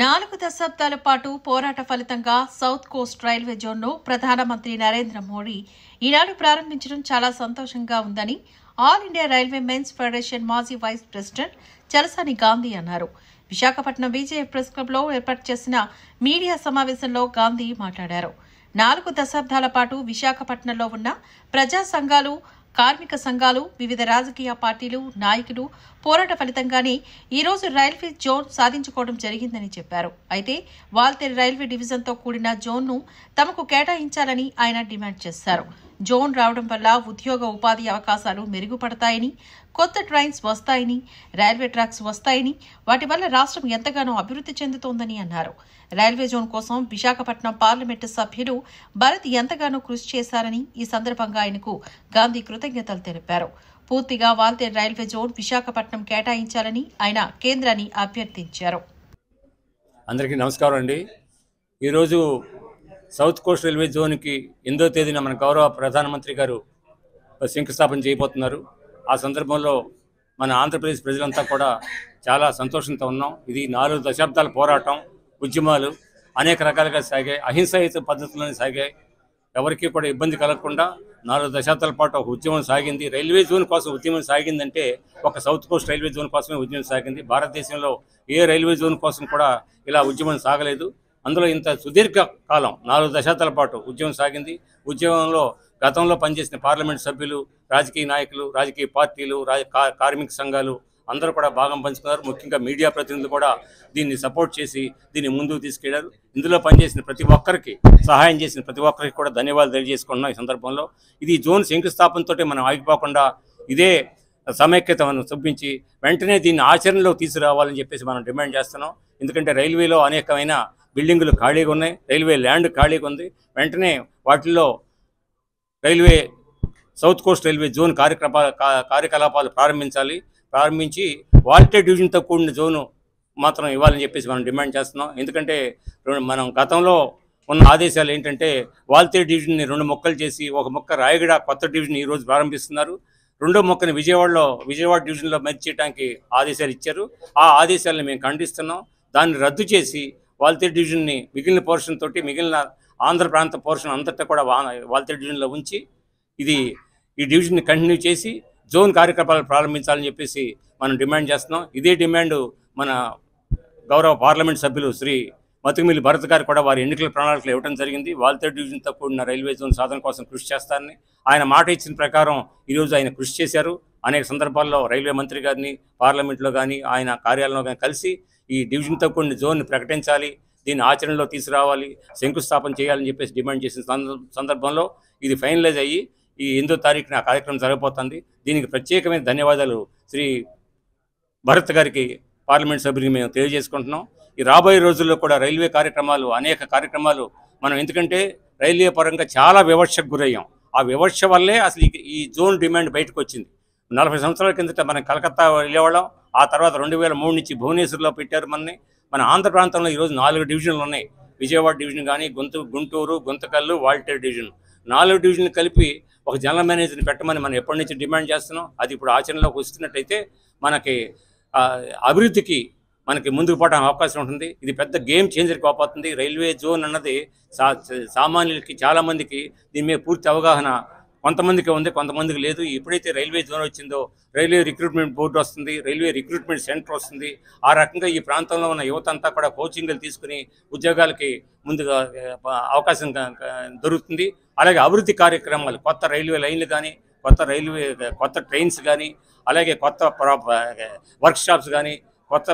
4 దశాబ్దాల పాటు పోరాట ఫలితంగా సౌత్ కోస్ట్ రైల్వే జోన్ను ప్రధానమంత్రి నరేంద్ర మోడీ ఈనాడు ప్రారంభించడం చాలా సంతోషంగా ఉందని all India railwaymen's federation మాజీ వైస్ ప్రెసిడెంట్ చలసాని గాంధీ అన్నారు. విశాఖపట్నం విజయ ప్రెస్ క్లబ్లో ఏర్పాటు చేసిన మీడియా సమావేశంలో గాంధీ మాట్లాడారు. 4 దశాబ్దాల పాటు విశాఖపట్నంలో ఉన్న ప్రజా సంఘాలు, కార్మిక సంఘాలు, వివిధ రాజకీయ పార్టీలు, నాయకులు పోరాట ఫలితంగానే ఈ రోజు రైల్వే జోన్ సాధించుకోవడం జరిగిందని చెప్పారు. అయితే వాల్తేరు రైల్వే డివిజన్తో కూడిన జోన్ను తమకు కేటాయించాలని ఆయన డిమాండ్ చేశారు. జోన్ రావడం వల్ల ఉద్యోగ ఉపాధి అవకాశాలు మెరుగుపడతాయని, కొత్త ట్రైన్స్ వస్తాయని, రైల్వే ట్రాక్స్ వస్తాయని, వాటి వల్ల రాష్ట్రం ఎంతగానో అభివృద్ధి చెందుతోందని అన్నారు. రైల్వే జోన్ కోసం విశాఖపట్నం పార్లమెంటు సభ్యులు భరత్ ఎంతగానో కృషి చేశారని ఈ సందర్భంగా ఆయనకు గాంధీ కృతజ్ఞతలు తెలిపారు. పూర్తిగా వాల్తేరు రైల్వే జోన్ విశాఖపట్నం కేటాయించాలని ఆయన కేంద్రాన్ని అభ్యర్థించారు. అందరికీ నమస్కారం అండి. ఈరోజు సౌత్ కోస్ట్ రైల్వే జోన్కి 8వ తేదీన మన గౌరవ ప్రధానమంత్రి గారు శంకుస్థాపన చేయబోతున్నారు. ఆ సందర్భంలో మన ఆంధ్రప్రదేశ్ ప్రజలంతా కూడా చాలా సంతోషంతో ఉన్నాం. ఇది 4 దశాబ్దాల పోరాటం, ఉద్యమాలు అనేక రకాలుగా సాగాయి. అహింసాయుత పద్ధతుల్లోనే సాగాయి. ఎవరికి కూడా ఇబ్బంది కలగకుండా 4 దశాబ్దాల పాటు ఒక ఉద్యమం సాగింది. రైల్వే జోన్ కోసం ఉద్యమం సాగిందంటే ఒక సౌత్ కోస్ట్ రైల్వే జోన్ కోసమే ఉద్యమం సాగింది. భారతదేశంలో ఏ రైల్వే జోన్ కోసం కూడా ఇలా ఉద్యమం సాగలేదు. అందులో ఇంత సుదీర్ఘ కాలం 4 దశాబ్దాల పాటు ఉద్యమం సాగింది. ఉద్యమంలో గతంలో పనిచేసిన పార్లమెంట్ సభ్యులు, రాజకీయ నాయకులు, రాజకీయ పార్టీలు, కార్మిక సంఘాలు అందరూ కూడా భాగం పంచుకున్నారు. ముఖ్యంగా మీడియా ప్రతినిధులు కూడా దీన్ని సపోర్ట్ చేసి దీన్ని ముందుకు తీసుకెళ్లారు. ఇందులో పనిచేసిన ప్రతి ఒక్కరికి, సహాయం చేసిన ప్రతి ఒక్కరికి కూడా ధన్యవాదాలు తెలియజేసుకున్నాం. ఈ సందర్భంలో ఇది జోన్ శంకుస్థాపనతో మనం ఆగిపోకుండా ఇదే సమైక్యత మనం చూపించి వెంటనే దీన్ని ఆచరణలో తీసుకురావాలని చెప్పేసి మనం డిమాండ్ చేస్తున్నాం. ఎందుకంటే రైల్వేలో అనేకమైన బిల్డింగులు ఖాళీగా ఉన్నాయి, రైల్వే ల్యాండ్ ఖాళీగా ఉంది. వెంటనే వాటిల్లో railway south Coast railway zone కార్యకలాపాలు ప్రారంభించి వాల్టేర్ డివిజన్తో కూడిన జోను మాత్రం ఇవ్వాలని చెప్పేసి మనం డిమాండ్ చేస్తున్నాం. ఎందుకంటే మనం గతంలో ఉన్న ఆదేశాలు ఏంటంటే వాల్తేరు డివిజన్ని 2 ముక్కలు చేసి ఒక ముక్క రాయగడ కొత్త డివిజన్ ఈరోజు ప్రారంభిస్తున్నారు. రెండో ముక్కని విజయవాడ డివిజన్లో మెర్జ్ చేయడానికి ఆదేశాలు ఇచ్చారు. ఆ ఆదేశాలను మేము ఖండిస్తున్నాం. దాన్ని రద్దు చేసి వాల్తేరు డివిజన్ని మిగిలిన పోర్షన్ తోటి మిగిలిన ఆంధ్ర ప్రాంత పోర్షన్ అంతటా కూడా వాల్తేరు డివిజన్లో ఉంచి ఈ డివిజన్ని కంటిన్యూ చేసి జోన్ కార్యకలాపాలు ప్రారంభించాలని చెప్పేసి మనం డిమాండ్ చేస్తున్నాం. ఇదే డిమాండ్ మన గౌరవ పార్లమెంట్ సభ్యులు శ్రీ మతుకుమిల్లి భరత్ గారు కూడా వారి ఎన్నికల ప్రణాళికలు ఇవ్వడం జరిగింది. వాల్తేరు డివిజన్తో కూడిన రైల్వే జోన్ సాధన కోసం కృషి చేస్తారని ఆయన మాట ఇచ్చిన ప్రకారం ఈరోజు ఆయన కృషి చేశారు. అనేక సందర్భాల్లో రైల్వే మంత్రి గారిని పార్లమెంట్లో కానీ ఆయన కార్యాలయంలో కానీ కలిసి ఈ డివిజన్తో కూడిన జోన్ని ప్రకటించాలి, దీన్ని ఆచరణలో తీసుకురావాలి, శంకుస్థాపన చేయాలని చెప్పేసి డిమాండ్ చేసిన సందర్భంలో ఇది ఫైనలైజ్ అయ్యి ఈ 8వ తారీఖున ఆ కార్యక్రమం జరగబోతుంది. దీనికి ప్రత్యేకమైన ధన్యవాదాలు శ్రీ భరత్ గారికి, పార్లమెంట్ సభ్యునికి మేము తెలియజేసుకుంటున్నాం. ఈ రాబోయే రోజుల్లో కూడా రైల్వే అనేక కార్యక్రమాలు మనం, ఎందుకంటే రైల్వే పరంగా చాలా వివక్షకు గురయ్యాం. ఆ వివక్ష వల్లే అసలు ఈ జోన్ డిమాండ్ బయటకు వచ్చింది. 40 సంవత్సరాల కిందట మనం కలకత్తా వెళ్ళేవాళ్ళం. ఆ తర్వాత 2003 నుంచి భువనేశ్వర్లో పెట్టారు మనని. మన ఆంధ్ర ప్రాంతంలో ఈరోజు 4 డివిజన్లు ఉన్నాయి. విజయవాడ డివిజన్ కానీ, గుంటూరు, గుంతకల్లు, వాల్టేరు డివిజన్, 4 డివిజన్లు కలిపి ఒక జనరల్ మేనేజర్ని పెట్టమని మనం ఎప్పటి నుంచి డిమాండ్ చేస్తున్నాం. అది ఇప్పుడు ఆచరణలోకి వస్తున్నట్టయితే మనకి అభివృద్ధికి మనకి ముందుకు పోవడానికి అవకాశం ఉంటుంది. ఇది పెద్ద గేమ్ చేంజర్ కాకపోతుంది. రైల్వే జోన్ అన్నది సామాన్యులకి, చాలామందికి దీని మీద పూర్తి అవగాహన కొంతమందికి ఉంది, కొంతమందికి లేదు. ఎప్పుడైతే రైల్వే జోన్ వచ్చిందో రైల్వే రిక్రూట్మెంట్ బోర్డు వస్తుంది, రైల్వే రిక్రూట్మెంట్ సెంటర్ వస్తుంది. ఆ రకంగా ఈ ప్రాంతంలో ఉన్న యువత అంతా కూడా కోచింగ్లు తీసుకుని ఉద్యోగాలకి ముందుగా అవకాశం దొరుకుతుంది. అలాగే అభివృద్ధి కార్యక్రమాలు, కొత్త రైల్వే లైన్లు కానీ, కొత్త ట్రైన్స్ కానీ, అలాగే కొత్త వర్క్షాప్స్ కానీ, కొత్త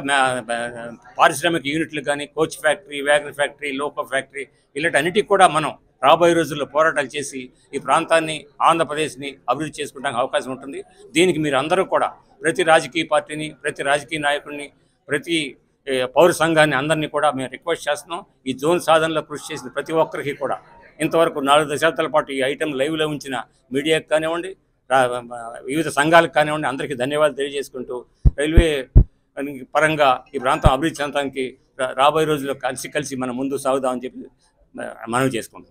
పారిశ్రామిక యూనిట్లు కానీ, coach factory, wagon factory, loco factory, ఇలాంటి అన్నిటికీ కూడా మనం రాబోయే రోజుల్లో పోరాటాలు చేసి ఈ ప్రాంతాన్ని, ఆంధ్రప్రదేశ్ని అభివృద్ధి చేసుకోవడానికి అవకాశం ఉంటుంది. దీనికి మీరు అందరూ కూడా ప్రతి రాజకీయ పార్టీని, ప్రతి రాజకీయ నాయకుడిని, ప్రతి పౌర సంఘాన్ని అందరినీ కూడా మేము రిక్వెస్ట్ చేస్తున్నాం. ఈ జోన్ సాధనలో కృషి చేసిన ప్రతి ఒక్కరికి కూడా ఇంతవరకు 4 దశాబ్దాల పాటు ఈ ఐటెం లైవ్లో ఉంచిన మీడియాకి కానివ్వండి, వివిధ సంఘాలకు కానివ్వండి, అందరికీ ధన్యవాదాలు తెలియజేసుకుంటూ రైల్వే పరంగా ఈ ప్రాంతం అభివృద్ధి చెందడానికి రాబోయే రోజుల్లో కలిసి మనం ముందు సాగుదామని చెప్పి మనవి చేసుకుంటాం.